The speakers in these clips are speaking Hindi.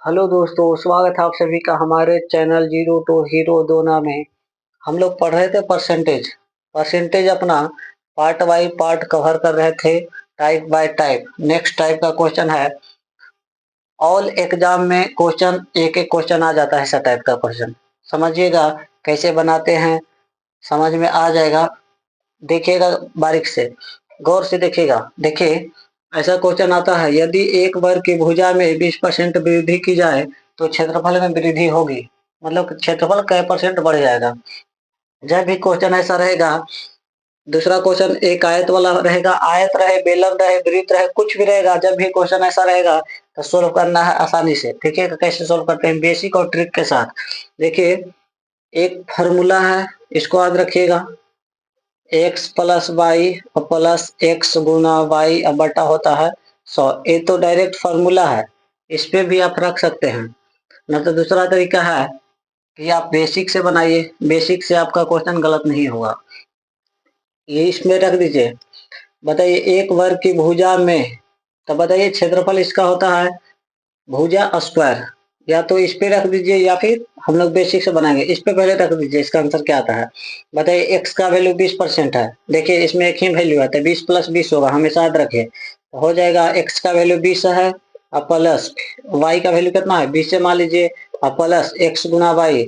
हेलो दोस्तों, स्वागत है आप सभी का हमारे चैनल जीरो टू हीरो दोना में। हम लोग पढ़ रहे थे परसेंटेज। परसेंटेज अपना पार्ट बाय पार्ट कवर कर रहे थे, type bye type. Next type का क्वेश्चन है, ऑल एग्जाम में क्वेश्चन एक एक क्वेश्चन आ जाता है ऐसा टाइप का क्वेश्चन। समझिएगा कैसे बनाते हैं, समझ में आ जाएगा। देखिएगा बारीक से, गौर से देखिएगा। देखिए, ऐसा क्वेश्चन आता है, यदि एक वर्ग की भुजा में 20% वृद्धि की जाए तो क्षेत्रफल में वृद्धि होगी। मतलब क्षेत्रफल कै परसेंट बढ़ जाएगा। जब भी क्वेश्चन ऐसा रहेगा। दूसरा क्वेश्चन एक आयत वाला रहेगा, आयत रहे, बेलन रहे, वृत्त रहे, कुछ भी रहेगा। जब भी क्वेश्चन ऐसा रहेगा तो सोल्व करना है आसानी से। ठीक है, कैसे सोल्व करते हैं, बेसिक और ट्रिक के साथ। देखिए, एक फॉर्मूला है, इसको याद रखिएगा। X plus y plus x गुना वाई बटा होता है 100। ये तो डायरेक्ट फॉर्मूला है, इस पे भी आप रख सकते हैं। न तो दूसरा तरीका है कि आप बेसिक से बनाइए, बेसिक से आपका क्वेश्चन गलत नहीं होगा। ये इसमें रख दीजिए। बताइए, एक वर्ग की भुजा में, तो बताइए क्षेत्रफल इसका होता है भुजा स्क्वायर। या तो इस पे रख दीजिए या फिर हम लोग बेसिक से बनाएंगे। इस पे पहले रख दीजिए, इसका आंसर क्या आता है। बताइए, एक्स का वैल्यू 20% है। देखिए, इसमें एक ही वैल्यू आता है, 20 प्लस 20 होगा, हमेशा याद रखिए। तो हो जाएगा, एक्स का वैल्यू 20 है और प्लस वाई का वैल्यू कितना है, 20 से मान लीजिए, और प्लस एक्स गुना वाई।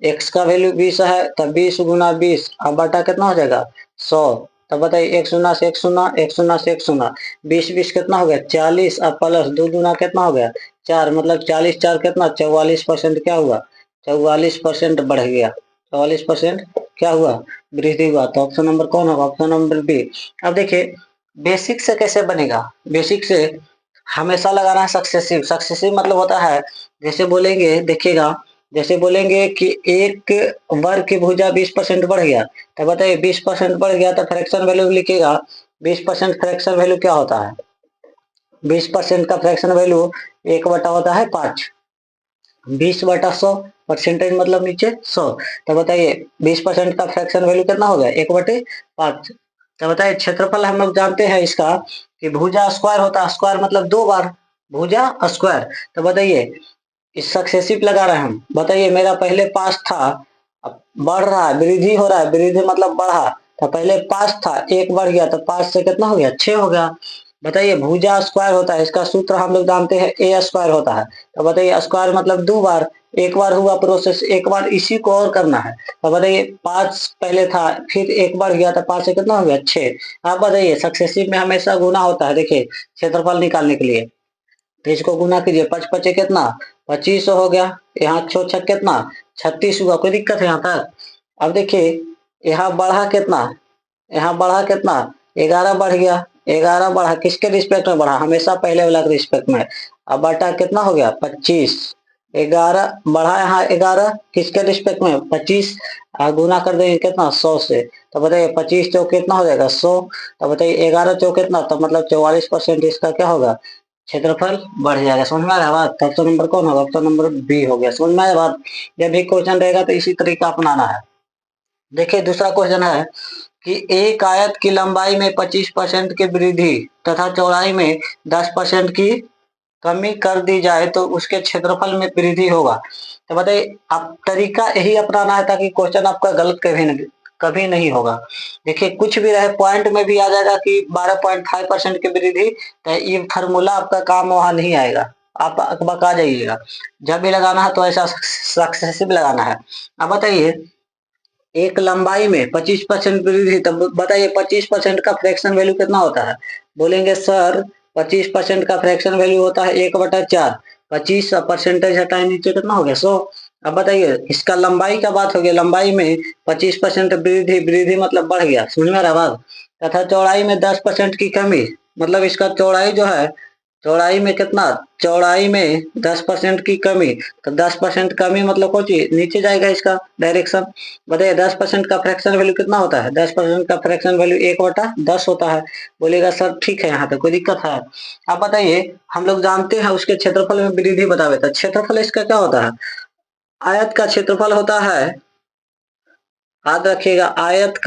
एक्स का वैल्यू 20 है तो 20 गुना 20 अब बटा कितना हो जाएगा 100। तो बताइए, एक शून्य से एक शून्य, एक शून्य से एक शून्य, 20 20 कितना हो गया 40 और प्लस दो दूना कितना हो गया 4। मतलब 40 4 कितना 44% क्या हुआ, 44% बढ़ गया। 44% क्या हुआ, वृद्धि हुआ। तो ऑप्शन नंबर कौन होगा, ऑप्शन नंबर बी। अब देखिए, बेसिक से कैसे बनेगा। बेसिक से हमेशा लगाना है सक्सेसिव। सक्सेसिव मतलब होता है, जैसे बोलेंगे, देखिएगा, जैसे बोलेंगे कि एक वर्ग की भुजा 20% बढ़ गया, तो बताइए 20% बढ़ गया तो फ्रैक्शन वैल्यू लिखिएगा। 20% फ्रैक्शन वैल्यू क्या होता है, 20% का फ्रैक्शन वैल्यू 1 बटा होता है 5। 20/100, परसेंटेज मतलब नीचे 100। तो बताइए 20% का फ्रैक्शन वैल्यू कितना हो गया 1/5। तो बताइए, क्षेत्रफल हम लोग जानते हैं इसका कि भुजा स्क्वायर होता है। स्क्वायर मतलब 2 बार भुजा स्क्वायर। तो बताइए, इस सक्सेसिव लगा रहे हैं हम। बताइए, मेरा पहले 5 था, अब बढ़ रहा है, वृद्धि हो रहा है। वृद्धि मतलब बढ़ा। तो पहले 5 था, एक बढ़ गया तो 5 से कितना हो गया 6 हो गया। बताइए, भुजा स्क्वायर होता है, इसका सूत्र हम लोग जानते हैं ए स्क्वायर होता है। तो बताइए, स्क्वायर मतलब 2 बार। एक बार हुआ प्रोसेस, एक बार इसी को और करना है। तो बताइए, 5 पहले था, फिर एक बार गया तो 5 से कितना हो गया 6। आप बताइए, सक्सेसिव में हमेशा गुना होता है। देखिए, क्षेत्रफल निकालने के लिए तो इसको गुना कीजिए, 5 पचे कितना 25 हो गया। यहाँ 6 छक कितना 36 हुआ। कोई दिक्कत है यहाँ तक। अब देखिए, यहाँ बढ़ा कितना, यहाँ बढ़ा कितना 11 बढ़ गया। 11 बढ़ा किसके रिस्पेक्ट में बढ़ा, हमेशा पहले वाला के रिस्पेक्ट में। अब बटा कितना हो गया 25। 11 बढ़ा, यहाँ 11 किसके रिस्पेक्ट में 25। गुना कर देंगे कितना 100 से। तो बताइए 25 चौक कितना हो जाएगा 100। तो बताइए 11 चौक कितना, तो मतलब 44% इसका क्या होगा, क्षेत्रफल बढ़ जाएगा। समझ में आ रहा बात। ऑप्शन नंबर कौन होगा, ऑप्शन नंबर बी हो गया। समझ में आया बात। जब भी क्वेश्चन रहेगा तो इसी तरीका अपनाना है। देखिए, दूसरा क्वेश्चन है कि एक आयत की लंबाई में 25% की वृद्धि तथा चौड़ाई में 10% की कमी कर दी जाए तो उसके क्षेत्रफल में वृद्धि होगा। तो बताइए, आप तरीका यही अपनाना है ताकि क्वेश्चन आपका गलत कभी नहीं होगा। देखिए, कुछ भी रहे, पॉइंट में भी आ जाएगा कि 12.5% की वृद्धि, तो ये फार्मूला आपका काम वहां नहीं आएगा, आप बका जाइएगा। जब भी लगाना है तो ऐसा सक्सेसिव लगाना है। अब बताइए, एक लंबाई में 25% वृद्धि, तब बताइए 25% का फ्रैक्शन वैल्यू कितना होता है। बोलेंगे सर 25% का फ्रैक्शन वैल्यू होता है 1/4। 25 परसेंटेज हटाए नीचे कितना हो गया 100। अब बताइए, इसका लंबाई का बात हो गया, लंबाई में 25% वृद्धि, वृद्धि मतलब बढ़ गया। समझ में आ रहा बात। तथा चौड़ाई में 10% की कमी, मतलब इसका चौड़ाई जो है, चौड़ाई में कितना, चौड़ाई में 10% की कमी। तो 10% कमी मतलब कौन चीज नीचे जाएगा इसका डायरेक्शन। बताइए, 10% का फ्रैक्शन वैल्यू कितना होता है, 10% का फ्रैक्शन वैल्यू 1/10 होता है। बोलेगा सर ठीक है, यहाँ पे कोई दिक्कत है। आप बताइए, हम लोग जानते हैं उसके क्षेत्रफल में वृद्धि बतावे, तो क्षेत्रफल इसका क्या होता है, आयत का क्षेत्रफल होता है, याद रखिएगा, आयत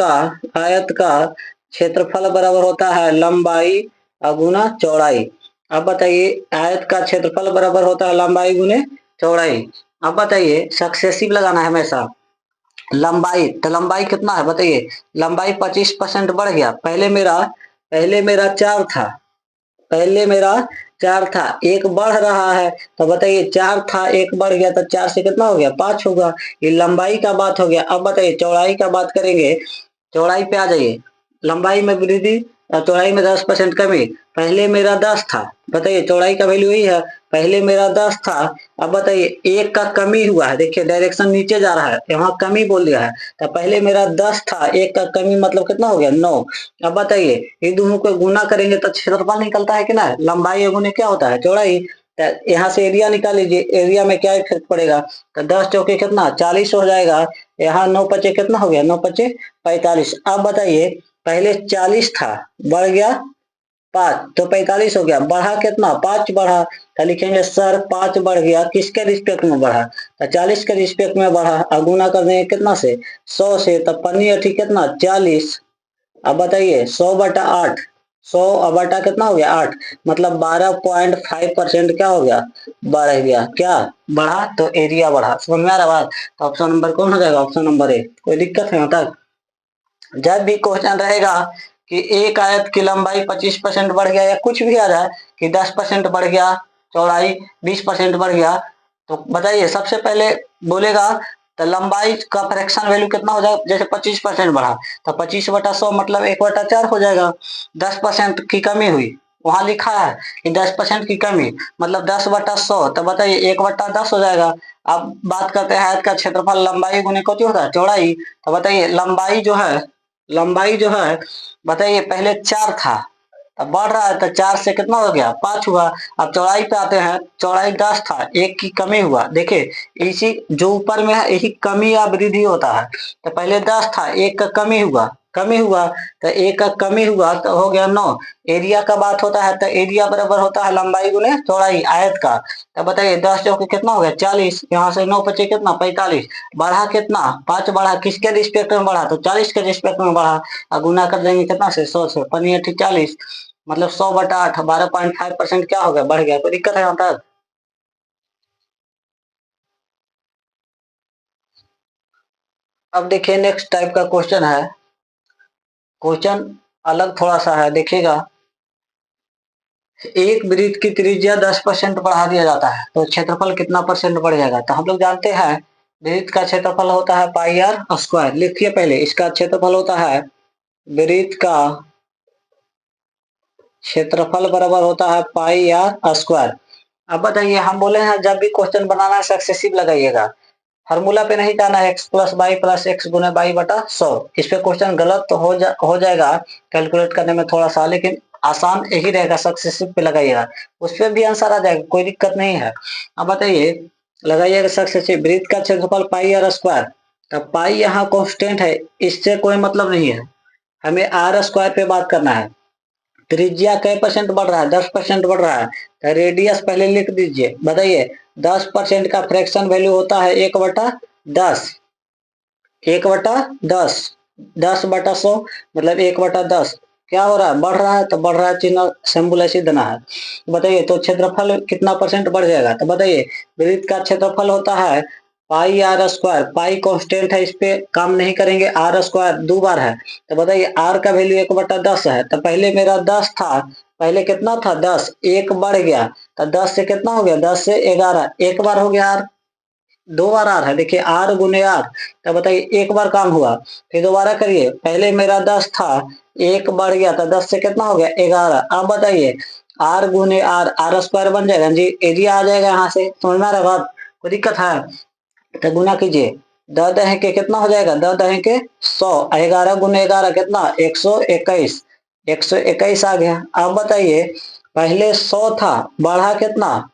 का क्षेत्रफल बराबर होता है लंबाई गुना चौड़ाई। अब बताइए आयत का क्षेत्रफल बराबर होता है लंबाई गुने चौड़ाई। अब बताइए सक्सेसिव लगाना है हमेशा। लंबाई तो लंबाई कितना है बताइए, लंबाई 25% बढ़ गया। पहले मेरा 4 था, पहले मेरा 4 था, एक बढ़ रहा है। तो बताइए 4 था, एक बढ़ गया, तो 4 से कितना हो गया 5 होगा। ये लंबाई का बात हो गया। अब बताइए चौड़ाई का बात करेंगे। चौड़ाई पे आ जाइए। लंबाई में वृद्धि और चौड़ाई में 10% कमी। पहले मेरा 10 था, बताइए चौड़ाई का वैल्यू यही है। पहले मेरा 10 था, अब बताइए एक का कमी हुआ है, देखिए डायरेक्शन नीचे जा रहा है, यहाँ कमी बोल दिया है। तो पहले मेरा 10 था, एक का कमी मतलब कितना हो गया 9। अब बताइए ये दोनों को गुना करेंगे तो क्षेत्रफल निकलता है कि ना। लंबाई गुने क्या होता है चौड़ाई। तो यहाँ से एरिया निकाल लीजिए, एरिया में क्या इफेक्ट पड़ेगा। तो 10 चौके कितना 40 हो जाएगा। यहाँ 9 पचे कितना हो गया 9 पचे 45। अब बताइए पहले 40 था, बढ़ गया 5, तो 45 हो गया। बढ़ा कितना 5 बढ़ा। तो लिखेंगे सर 5 बढ़ गया, किसके रिस्पेक्ट में बढ़ा, तो 40 के रिस्पेक्ट में बढ़ा। अब गुना कर देंगे कितना से 100 से, तो पन्नी अठी कितना 40। अब बताइए 100/8, 100 बटा कितना हो गया 8, मतलब 12.5% क्या हो गया बढ़ गया। क्या बढ़ा, तो एरिया बढ़ा। समझ में आ रहा बात। तो ऑप्शन नंबर कौन हो जाएगा, ऑप्शन नंबर ए। कोई दिक्कत है यहाँ तक। जब भी क्वेश्चन रहेगा कि एक आयत की लंबाई 25% बढ़ गया या कुछ भी आ जाए कि 10% बढ़ गया, चौड़ाई 20% बढ़ गया, तो बताइए सबसे पहले बोलेगा तो लंबाई का फ्रैक्शन वैल्यू कितना हो जाएगा। जैसे 25% बढ़ा तो 25/100 मतलब 1/4 हो जाएगा। 10% की कमी हुई, वहां लिखा है कि 10% की कमी मतलब 10/100, तो बताइए 1/10 हो जाएगा। अब बात करते हैं आयत का क्षेत्रफल लंबाई गुने कौन होता है चौड़ाई। तो बताइए लंबाई जो है बताइए पहले 4 था, अब बढ़ रहा है तो 4 से कितना हो गया 5 हुआ। अब चौड़ाई पे आते हैं, चौड़ाई 10 था, एक की कमी हुआ। देखिए इसी जो ऊपर में है यही कमी या वृद्धि होता है। तो पहले 10 था, एक का कमी हुआ तो एक का कमी हुआ तो हो गया 9। एरिया का बात होता है तो एरिया बराबर होता है लंबाई गुने चौड़ाई आयत का। तो बताइए 10 चौके कितना हो गया 40, यहाँ से 9 बचे कितना 45। बढ़ा कितना 5 बढ़ा, किसके रिस्पेक्ट में बढ़ा, तो 40 के रिस्पेक्ट में बढ़ा। और गुना कर देंगे कितना से 100 से, पन्नी अठी 40 मतलब 100/8, 12.5% क्या हो गया बढ़ गया। कोई दिक्कत है यहाँ तक। अब देखिए नेक्स्ट टाइप का क्वेश्चन है। क्वेश्चन अलग थोड़ा सा है, देखिएगा। एक वृत्त की त्रिज्या 10% बढ़ा दिया जाता है तो क्षेत्रफल कितना परसेंट बढ़ जाएगा। तो हम लोग जानते हैं वृत्त का क्षेत्रफल होता है पाई आर स्क्वायर। लिखिए पहले, इसका क्षेत्रफल होता है, वृत्त का क्षेत्रफल बराबर होता है पाई आर स्क्वायर। अब बताइए हम बोले हैं जब भी क्वेश्चन बनाना है सक्सेसिव लगाइएगा, फार्मूला पे नहीं जाना है। x plus y plus x गुना वाई बटा 100। इस पे क्वेश्चन गलत तो हो जाएगा कैलकुलेट करने में थोड़ा सा, लेकिन आसान यही रहेगा, सक्सेसिव पे लगाइएगा, उस पर भी आंसर आ जाएगा, कोई दिक्कत नहीं है। अब बताइए लगाइएगा सक्सेसिव, वृत्त का क्षेत्रफल पाई आर स्क्वायर। तब पाई यहाँ कॉन्स्टेंट है, इससे कोई मतलब नहीं है, हमें आर स्क्वायर पे बात करना है। त्रिज्या कै परसेंट बढ़ रहा है 10% बढ़ रहा है, तो रेडियस पहले लिख दीजिए। बताइए 10% का फ्रैक्शन वैल्यू होता है 1/10, 1/10, 10/100 मतलब 1/10। क्या हो रहा है बढ़ रहा है, तो बढ़ रहा है चिन्ह सिंबल ऐसे देना है। बताइए तो क्षेत्रफल कितना परसेंट बढ़ जाएगा। तो बताइए वृत्त का क्षेत्रफल होता है पाई आर स्क्वायर, पाई कांस्टेंट है, इस पे काम नहीं करेंगे, आर स्क्वायर 2 बार है। तो बताइए आर का वैल्यू 1/10 है। तो पहले मेरा 10 था, पहले कितना था 10, एक बढ़ गया, तो 10 से कितना हो गया 10 से 11, एक बार हो गया आर, 2 बार आर है। देखिए आर गुने आर, तो बताइए एक बार काम हुआ। फिर दोबारा करिए, पहले मेरा 10 था, एक बढ़ गया, तो 10 से कितना हो गया 11। अब बताइए आर गुने आर, आर स्क्वायर बन जाएगा जी, एरिया आ जाएगा यहाँ से। समझ में आ रहा है बात, कोई दिक्कत है। तो गुना कीजिए, 10 दहे के कितना हो जाएगा, 10 दहे के 100, 11 गुने 11 कितना 121, 121 आ गया। अब बताइए पहले 100 था, बढ़ा कितना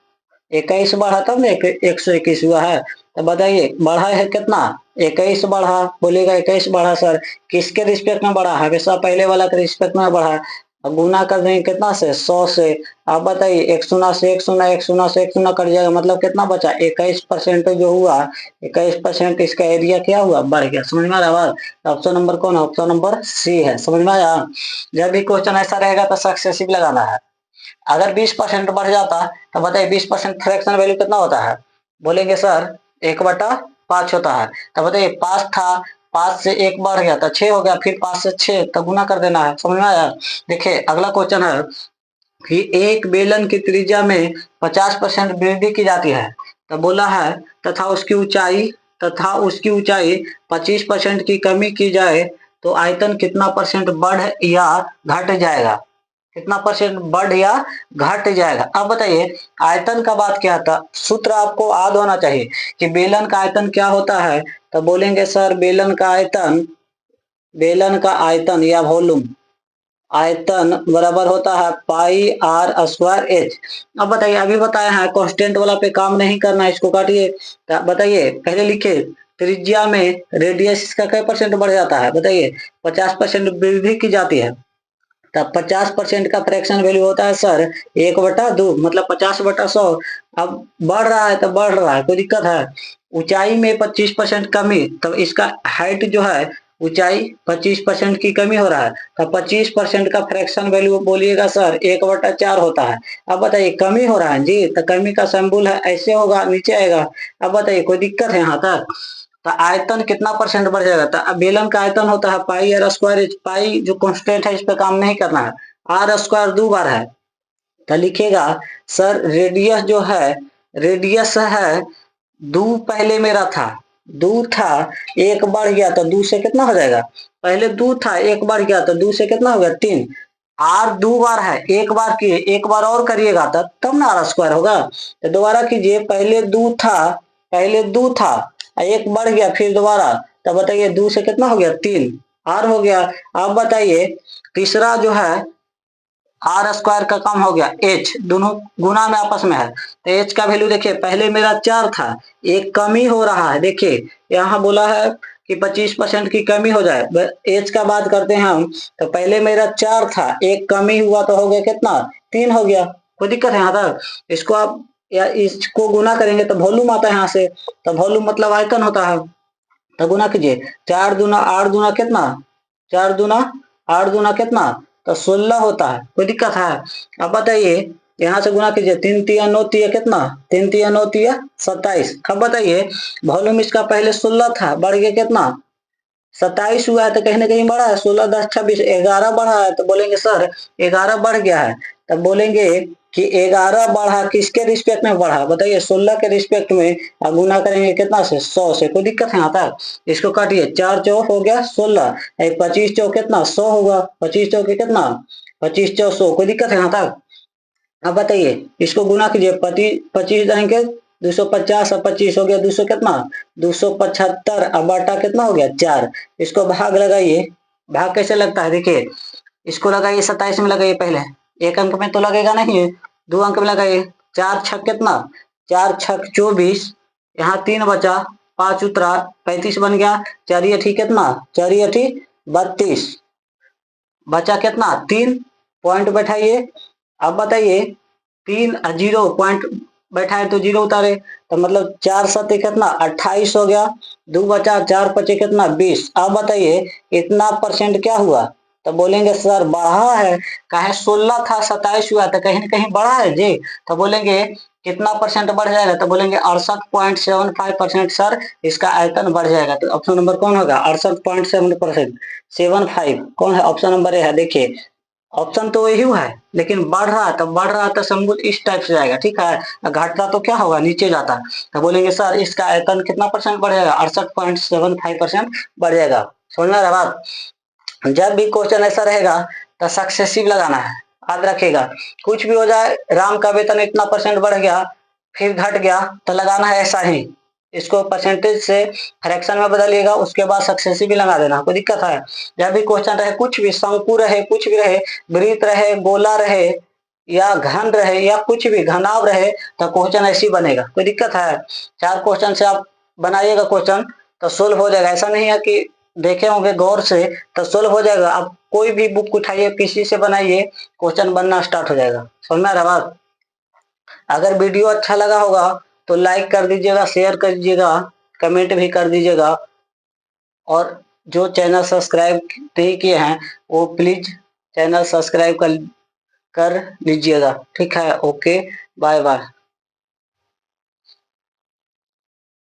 21 बढ़ा, तब ना 121 हुआ है। तो बताइए बढ़ा है कितना 21 बढ़ा, बोलेगा 21 बढ़ा सर, किसके रिस्पेक्ट में बढ़ा, हमेशा पहले वाला के रिस्पेक्ट में बढ़ा। अब गुना कर देंगे कितना से 100 से। अब बताइए एक शून्य से एक शून्य, एक शून्य से एक शून्य कट जाएगा, मतलब कितना बचा 21% जो हुआ, 21% इसका एरिया क्या हुआ बढ़ गया। समझ में आ रहा है। ऑप्शन नंबर कौन है, ऑप्शन नंबर सी है। समझ में आया। जब भी क्वेश्चन ऐसा रहेगा तो सक्सेसिव लगाना है। अगर 20% बढ़ जाता तो बताइए 20% फ्रैक्शन वैल्यू कितना होता है? बोलेंगे सर 1/5 होता है। तो बताइए 5 था, 5 से 1 बढ़ गया तो 6 हो गया, फिर 5 से 6 तो गुना कर देना है। समझ में आया? देखिए अगला क्वेश्चन है कि एक बेलन की त्रिज्या में 50% वृद्धि की जाती है। तो बोला है तथा उसकी ऊंचाई 25% की कमी की जाए तो आयतन कितना परसेंट बढ़ या घट जाएगा? कितना परसेंट बढ़ या घट जाएगा? अब बताइए आयतन का बात क्या था, सूत्र आपको याद होना चाहिए कि बेलन का आयतन क्या होता है। तो बोलेंगे सर बेलन का आयतन या वॉल्यूम आयतन बराबर होता है पाई आर स्क्वायर एच। अब बताइए अभी बताया है कांस्टेंट वाला पे काम नहीं करना है, इसको काटिए। बताइए पहले लिखे त्रिज्या में रेडियस का क्या परसेंट बढ़ जाता है? बताइए 50% वृद्धि की जाती है। तब 50% का फ्रैक्शन वैल्यू होता है सर 1/2, मतलब 50/100। अब बढ़ रहा है तो बढ़ रहा है, कोई दिक्कत है? ऊंचाई में 25% कमी, तब इसका हाइट जो है ऊंचाई 25% की कमी हो रहा है, तो 25% का फ्रैक्शन वैल्यू बोलिएगा सर 1/4 होता है। अब बताइए कमी हो रहा है जी, तो कमी का सिंबल है ऐसे होगा, नीचे आएगा। अब बताइए कोई दिक्कत है यहाँ तक? तो आयतन कितना परसेंट बढ़ जाएगा? तो बेलन का आयतन होता है पाई आर स्क्वायर एच। पाई जो कांस्टेंट है इस पे काम नहीं करना है, आर स्क्वायर 2 बार है। तो लिखेगा सर रेडियस है 2 पहले मेरा था, 2 था, 1 बढ़ गया तो 2 से कितना हो जाएगा? पहले 2 था, 1 बढ़ गया तो 2 से कितना हो गया? 3। आर 2 बार है, 1 बार किए, 1 बार और करिएगा तब ना आर स्क्वायर होगा। तो दोबारा कीजिए, पहले 2 था, 1 बढ़ गया, फिर दोबारा, तब बताइए 2 से कितना हो गया? 3 आर हो गया। अब बताइए तीसरा जो है आर स्क्वायर का काम हो गया एच, दोनों गुना में आपस में है। तो एच का वैल्यू देखिए पहले मेरा 4 था, एक कमी हो रहा है। देखिए यहाँ बोला है कि 25% की कमी हो जाए, एच का बात करते हैं हम। तो पहले मेरा 4 था, एक कमी हुआ तो हो गया कितना? 3 हो गया। कोई दिक्कत है यहाँ तक? इसको आप या इसको गुना करेंगे तो वॉल्यूम आता है यहाँ से, तो वॉल्यूम मतलब आयतन होता है। तो गुना कीजिए, 4 दूना 8 दूना कितना? 4 दूना 8 दूना कितना? तो 16 होता है। कोई दिक्कत है? अब बताइए यहाँ से गुना कीजिए, 3 तिया 9 तिया कितना? 3 तिया 9 तिया 27। अब बताइए वॉल्यूम इसका पहले 16 था, बढ़ गया कितना? 27 हुआ है। तो कहीं ना कहीं बढ़ा है, 16 10 26 11 बढ़ा है। तो बोलेंगे सर 11 बढ़ गया है। तब बोलेंगे कि 11 बढ़ा किसके रिस्पेक्ट में बढ़ा? बताइए 16 के रिस्पेक्ट में। अब गुना करेंगे कितना से? 100 से। कोई दिक्कत है यहाँ तक? इसको काटिए, 4 चौक हो गया 16, 25 चौक कितना? 100 होगा। 25 चौक कितना? 25 चौक 100। कोई दिक्कत है यहाँ तक? अब बताइए इसको गुना कीजिए, 25 जाएंगे 250 और 25 हो गया 200 कितना? 275। अब बाटा कितना हो गया? 4। इसको भाग लगाइए, भाग कैसे लगता है देखिए, इसको लगाइए 27 में लगाइए, पहले एक अंक में तो लगेगा नहीं है, 2 अंक में लगाइए। 4 छक कितना? 4 छक 24, यहाँ 3 बचा, 5 उतरा, 35 बन गया। 4 अठी कितना? 4 अठी 32, बचा कितना? 3 पॉइंट बैठाइए। अब बताइए 3 0 पॉइंट बैठाए तो 0 उतारे, तो मतलब 4 7 कितना? 28 हो गया। 2 बचा, 4 पचे कितना? 20। अब बताइए इतना परसेंट क्या हुआ? तो बोलेंगे सर बढ़ा है। कहे 16 था 27 हुआ, तो कहीं ना कहीं बढ़ा है जी। तो बोलेंगे कितना परसेंट बढ़ जाएगा? तो बोलेंगे 68.75% सर इसका आयतन बढ़ जाएगा। तो ऑप्शन नंबर कौन होगा? 68.7%, कौन है? ऑप्शन नंबर ए है। देखिए ऑप्शन तो यही है, लेकिन बढ़ रहा है तो सिंबल इस टाइप से जाएगा, ठीक है। घटता तो क्या होगा? नीचे जाता। तो बोलेंगे सर इसका आयतन कितना परसेंट बढ़ जाएगा? 68.75% बढ़ जाएगा। समझ में आ रहा बात? जब भी क्वेश्चन ऐसा रहेगा तो सक्सेसिव लगाना है, याद रखिएगा। कुछ भी हो जाए, राम का वेतन इतना परसेंट बढ़ गया फिर घट गया, तो लगाना है ऐसा ही, इसको परसेंटेज से फ्रैक्शन में बदलिएगा, उसके बाद सक्सेसिव भी लगा देना। कोई दिक्कत है? जब भी क्वेश्चन रहे, कुछ भी शंकु रहे, कुछ भी रहे, वृत्त रहे, गोला रहे या घन रहे या कुछ भी घनाव रहे, तो क्वेश्चन ऐसे ही बनेगा। कोई दिक्कत है? 4 क्वेश्चन से आप बनाइएगा क्वेश्चन तो सोल्व हो जाएगा। ऐसा नहीं है कि देखे होंगे गौर से तो सोल्व हो जाएगा। आप कोई भी बुक उठाइए, किसी से बनाइए, क्वेश्चन बनना स्टार्ट हो जाएगा। समझ में आ रहा बात? अगर वीडियो अच्छा लगा होगा तो लाइक कर दीजिएगा, शेयर कर दीजिएगा, कमेंट भी कर दीजिएगा, और जो चैनल सब्सक्राइब नहीं किए हैं वो प्लीज चैनल सब्सक्राइब कर कर लीजिएगा। ठीक है, ओके, बाय बाय।